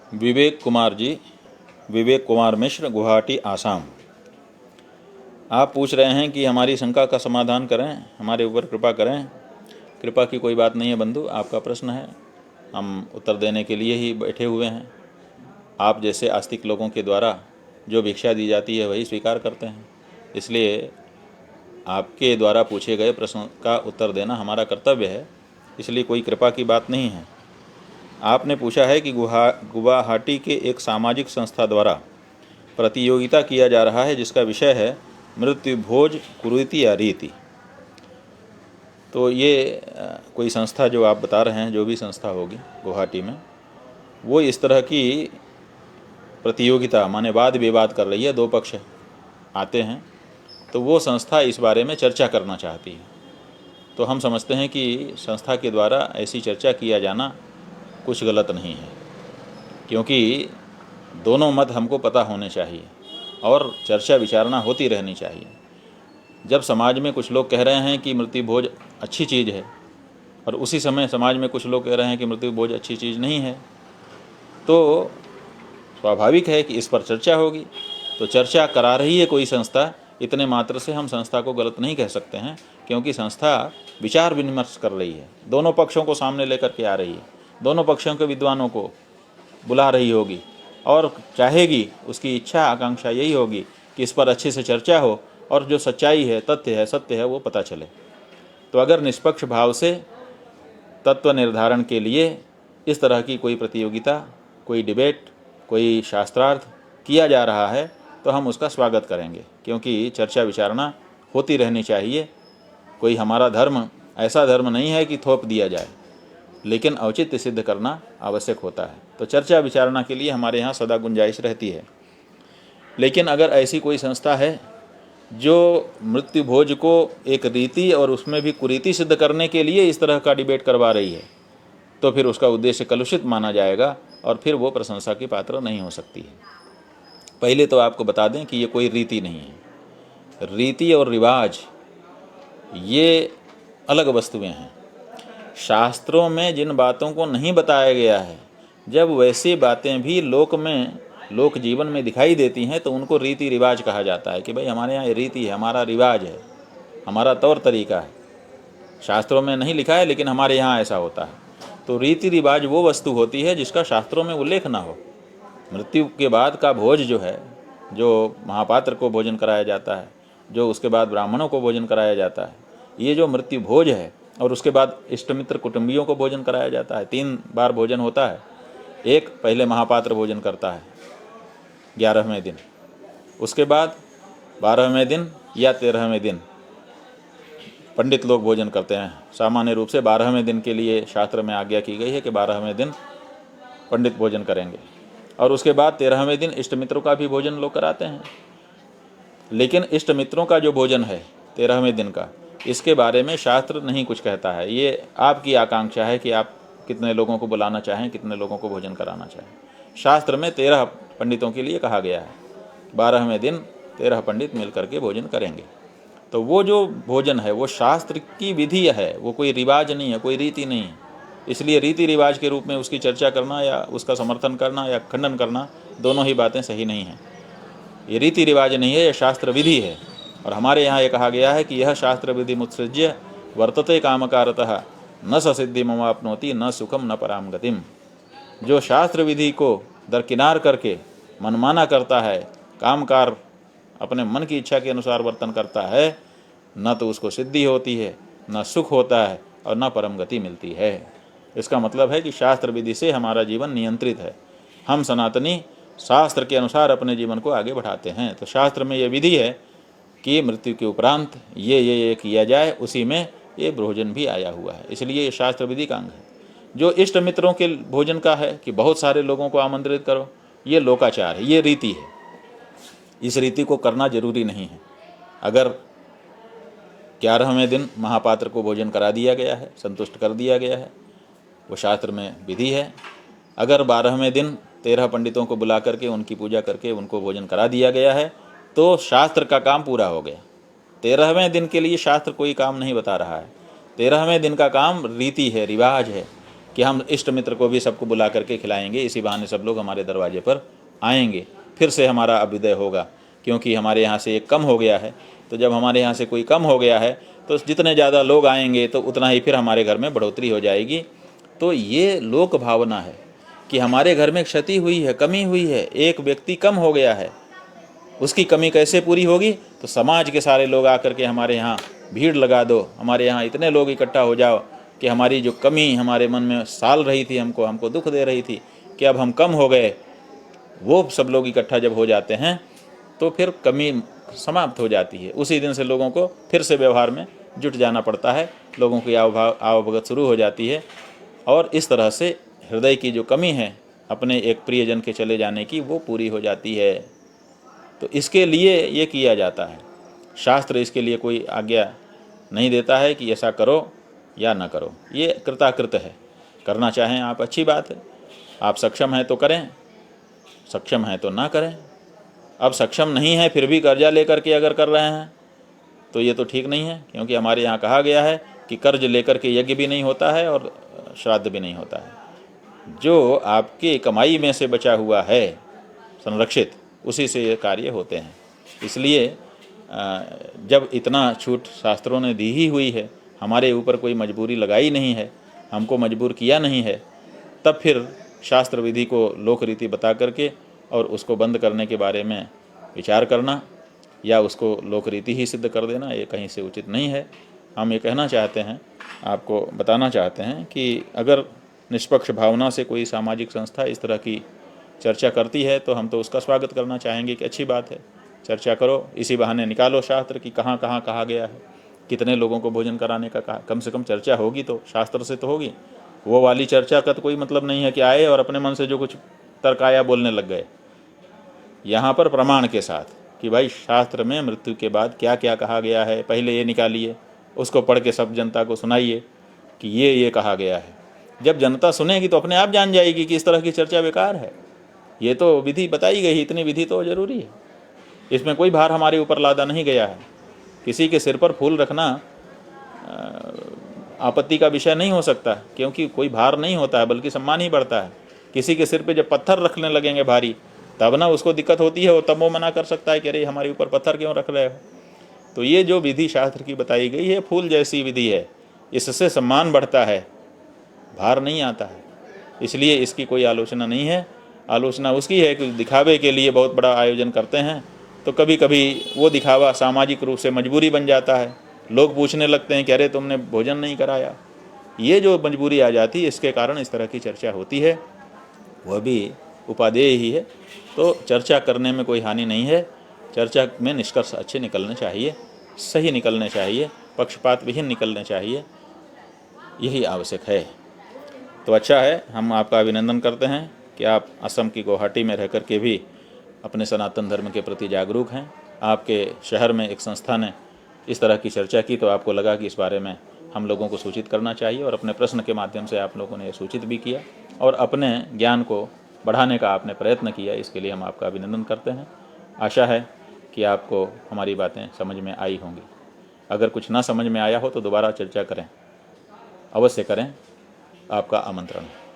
विवेक कुमार जी, विवेक कुमार मिश्र, गुवाहाटी, आसाम। आप पूछ रहे हैं कि हमारी शंका का समाधान करें, हमारे ऊपर कृपा करें। कृपा की कोई बात नहीं है बंधु, आपका प्रश्न है, हम उत्तर देने के लिए ही बैठे हुए हैं। आप जैसे आस्तिक लोगों के द्वारा जो भिक्षा दी जाती है वही स्वीकार करते हैं, इसलिए आपके द्वारा पूछे गए प्रश्न का उत्तर देना हमारा कर्तव्य है, इसलिए कोई कृपा की बात नहीं है। आपने पूछा है कि गुवाहाटी के एक सामाजिक संस्था द्वारा प्रतियोगिता किया जा रहा है जिसका विषय है मृत्यु भोज, कुरीति या रीति। तो ये कोई संस्था जो आप बता रहे हैं, जो भी संस्था होगी गुवाहाटी में, वो इस तरह की प्रतियोगिता माने वाद विवाद कर रही है। दो पक्ष आते हैं तो वो संस्था इस बारे में चर्चा करना चाहती है। तो हम समझते हैं कि संस्था के द्वारा ऐसी चर्चा किया जाना कुछ गलत नहीं है, क्योंकि दोनों मत हमको पता होने चाहिए और चर्चा विचारणा होती रहनी चाहिए। जब समाज में कुछ लोग कह रहे हैं कि मृत्यु भोज अच्छी चीज़ है और उसी समय समाज में कुछ लोग कह रहे हैं कि मृत्यु भोज अच्छी चीज़ नहीं है, तो स्वाभाविक है कि इस पर चर्चा होगी। तो चर्चा करा रही है कोई संस्था, इतने मात्र से हम संस्था को गलत नहीं कह सकते हैं, क्योंकि संस्था विचार विमर्श कर रही है, दोनों पक्षों को सामने लेकर के आ रही है, दोनों पक्षों के विद्वानों को बुला रही होगी और चाहेगी, उसकी इच्छा आकांक्षा यही होगी कि इस पर अच्छे से चर्चा हो और जो सच्चाई है, तथ्य है, सत्य है, वो पता चले। तो अगर निष्पक्ष भाव से तत्व निर्धारण के लिए इस तरह की कोई प्रतियोगिता, कोई डिबेट, कोई शास्त्रार्थ किया जा रहा है तो हम उसका स्वागत करेंगे, क्योंकि चर्चा विचारणा होती रहनी चाहिए। कोई हमारा धर्म ऐसा धर्म नहीं है कि थोप दिया जाए, लेकिन औचित्य सिद्ध करना आवश्यक होता है। तो चर्चा विचारणा के लिए हमारे यहाँ सदा गुंजाइश रहती है। लेकिन अगर ऐसी कोई संस्था है जो मृत्यु भोज को एक रीति और उसमें भी कुरीति सिद्ध करने के लिए इस तरह का डिबेट करवा रही है, तो फिर उसका उद्देश्य कलुषित माना जाएगा और फिर वो प्रशंसा की पात्र नहीं हो सकती है। पहले तो आपको बता दें कि ये कोई रीति नहीं है। रीति और रिवाज ये अलग वस्तुएं हैं। शास्त्रों में जिन बातों को नहीं बताया गया है, जब वैसी बातें भी लोक जीवन में दिखाई देती हैं तो उनको रीति रिवाज कहा जाता है कि भाई हमारे यहाँ ये रीति है, हमारा रिवाज है, हमारा तौर तरीका है। शास्त्रों में नहीं लिखा है लेकिन हमारे यहाँ ऐसा होता है। तो रीति रिवाज वो वस्तु होती है जिसका शास्त्रों में उल्लेख ना हो। मृत्यु के बाद का भोज जो है, जो महापात्र को भोजन कराया जाता है, जो उसके बाद ब्राह्मणों को भोजन कराया जाता है, ये जो मृत्यु भोज है, और उसके बाद इष्टमित्र कुटुंबियों को भोजन कराया जाता है। 3 बार भोजन होता है। एक पहले महापात्र भोजन करता है 11वें दिन, उसके बाद 12वें दिन या 13वें दिन पंडित लोग भोजन करते हैं। सामान्य रूप से 12वें दिन के लिए शास्त्र में आज्ञा की गई है कि 12वें दिन पंडित भोजन करेंगे, और उसके बाद 13वें दिन इष्ट मित्रों का भी भोजन लोग कराते हैं। लेकिन इष्ट मित्रों का जो भोजन है 13वें दिन का, इसके बारे में शास्त्र नहीं कुछ कहता है। ये आपकी आकांक्षा है कि आप कितने लोगों को बुलाना चाहें, कितने लोगों को भोजन कराना चाहें। शास्त्र में 13 पंडितों के लिए कहा गया है, 12वें दिन 13 पंडित मिल करके भोजन करेंगे। तो वो जो भोजन है वो शास्त्र की विधि है, वो कोई रिवाज नहीं है, कोई रीति नहीं है। इसलिए रीति रिवाज के रूप में उसकी चर्चा करना या उसका समर्थन करना या खंडन करना, दोनों ही बातें सही नहीं हैं। ये रीति रिवाज नहीं है, यह शास्त्र विधि है। और हमारे यहाँ ये कहा गया है कि यह शास्त्र विधि मुत्सृज्य वर्तते कामकारतः न स सिद्धि ममाप्नोति न सुखम न पराम गतिम। जो शास्त्र विधि को दरकिनार करके मनमाना करता है, कामकार अपने मन की इच्छा के अनुसार वर्तन करता है, न तो उसको सिद्धि होती है, न सुख होता है और न परम गति मिलती है। इसका मतलब है कि शास्त्र विधि से हमारा जीवन नियंत्रित है। हम सनातनी शास्त्र के अनुसार अपने जीवन को आगे बढ़ाते हैं। तो शास्त्र में ये विधि है कि मृत्यु के उपरांत ये किया जाए, उसी में ये भोजन भी आया हुआ है, इसलिए ये शास्त्र विधि का अंग है। जो इष्ट मित्रों के भोजन का है कि बहुत सारे लोगों को आमंत्रित करो, ये लोकाचार है, ये रीति है। इस रीति को करना जरूरी नहीं है। अगर 11वें दिन महापात्र को भोजन करा दिया गया है, संतुष्ट कर दिया गया है, वो शास्त्र में विधि है। अगर 12वें दिन 13 पंडितों को बुला करके उनकी पूजा करके उनको भोजन करा दिया गया है, तो शास्त्र का काम पूरा हो गया। 13वें दिन के लिए शास्त्र कोई काम नहीं बता रहा है। 13वें दिन का काम रीति है, रिवाज है कि हम इष्ट मित्र को भी सबको बुला करके खिलाएंगे, इसी बहाने सब लोग हमारे दरवाजे पर आएंगे, फिर से हमारा अभ्युदय होगा। क्योंकि हमारे यहाँ से एक कम हो गया है, तो जब हमारे यहाँ से कोई कम हो गया है तो जितने ज़्यादा लोग आएंगे तो उतना ही फिर हमारे घर में बढ़ोतरी हो जाएगी। तो ये लोक भावना है कि हमारे घर में क्षति हुई है, कमी हुई है, एक व्यक्ति कम हो गया है, उसकी कमी कैसे पूरी होगी? तो समाज के सारे लोग आकर के हमारे यहाँ भीड़ लगा दो, हमारे यहाँ इतने लोग इकट्ठा हो जाओ कि हमारी जो कमी हमारे मन में साल रही थी, हमको दुख दे रही थी कि अब हम कम हो गए, वो सब लोग इकट्ठा जब हो जाते हैं तो फिर कमी समाप्त हो जाती है। उसी दिन से लोगों को फिर से व्यवहार में जुट जाना पड़ता है, लोगों की आवभगत शुरू हो जाती है, और इस तरह से हृदय की जो कमी है अपने एक प्रियजन के चले जाने की, वो पूरी हो जाती है। तो इसके लिए ये किया जाता है। शास्त्र इसके लिए कोई आज्ञा नहीं देता है कि ऐसा करो या ना करो, ये कृताकृत है। करना चाहें आप, अच्छी बात है, आप सक्षम हैं तो करें, सक्षम हैं तो ना करें। अब सक्षम नहीं है फिर भी कर्जा लेकर के अगर कर रहे हैं तो ये तो ठीक नहीं है, क्योंकि हमारे यहाँ कहा गया है कि कर्ज लेकर के यज्ञ भी नहीं होता है और श्राद्ध भी नहीं होता है। जो आपके कमाई में से बचा हुआ है संरक्षित, उसी से ये कार्य होते हैं। इसलिए जब इतना छूट शास्त्रों ने दी ही हुई है, हमारे ऊपर कोई मजबूरी लगाई नहीं है, हमको मजबूर किया नहीं है, तब फिर शास्त्र विधि को लोक रीति बता करके और उसको बंद करने के बारे में विचार करना या उसको लोक रीति ही सिद्ध कर देना, ये कहीं से उचित नहीं है। हम ये कहना चाहते हैं, आपको बताना चाहते हैं कि अगर निष्पक्ष भावना से कोई सामाजिक संस्था इस तरह की चर्चा करती है तो हम तो उसका स्वागत करना चाहेंगे कि अच्छी बात है, चर्चा करो, इसी बहाने निकालो शास्त्र की कहाँ कहाँ कहा गया है, कितने लोगों को भोजन कराने का कहा। कम से कम चर्चा होगी तो शास्त्र से तो होगी। वो वाली चर्चा का तो कोई मतलब नहीं है कि आए और अपने मन से जो कुछ तर्काया बोलने लग गए। यहाँ पर प्रमाण के साथ कि भाई शास्त्र में मृत्यु के बाद क्या क्या कहा गया है, पहले ये निकालिए, उसको पढ़ के सब जनता को सुनाइए कि ये कहा गया है। जब जनता सुनेगी तो अपने आप जान जाएगी कि इस तरह की चर्चा बेकार है। ये तो विधि बताई गई, इतनी विधि तो जरूरी है, इसमें कोई भार हमारे ऊपर लादा नहीं गया है। किसी के सिर पर फूल रखना आपत्ति का विषय नहीं हो सकता, क्योंकि कोई भार नहीं होता है बल्कि सम्मान ही बढ़ता है। किसी के सिर पे जब पत्थर रखने लगेंगे भारी, तब ना उसको दिक्कत होती है, और तब वो मना कर सकता है कि अरे हमारे ऊपर पत्थर क्यों रख रहे हो। तो ये जो विधि शास्त्र की बताई गई है, फूल जैसी विधि है, इससे सम्मान बढ़ता है, भार नहीं आता है। इसलिए इसकी कोई आलोचना नहीं है। आलोचना उसकी है कि दिखावे के लिए बहुत बड़ा आयोजन करते हैं, तो कभी कभी वो दिखावा सामाजिक रूप से मजबूरी बन जाता है। लोग पूछने लगते हैं कि अरे तुमने भोजन नहीं कराया। ये जो मजबूरी आ जाती है, इसके कारण इस तरह की चर्चा होती है, वह भी उपादेय ही है। तो चर्चा करने में कोई हानि नहीं है। चर्चा में निष्कर्ष अच्छे निकलने चाहिए, सही निकलने चाहिए, पक्षपात विहीन निकलने चाहिए, यही आवश्यक है। तो अच्छा है, हम आपका अभिनंदन करते हैं कि आप असम की गुवाहाटी में रह कर के भी अपने सनातन धर्म के प्रति जागरूक हैं। आपके शहर में एक संस्था ने इस तरह की चर्चा की तो आपको लगा कि इस बारे में हम लोगों को सूचित करना चाहिए, और अपने प्रश्न के माध्यम से आप लोगों ने सूचित भी किया और अपने ज्ञान को बढ़ाने का आपने प्रयत्न किया। इसके लिए हम आपका अभिनंदन करते हैं। आशा है कि आपको हमारी बातें समझ में आई होंगी। अगर कुछ ना समझ में आया हो तो दोबारा चर्चा करें, अवश्य करें, आपका आमंत्रण है।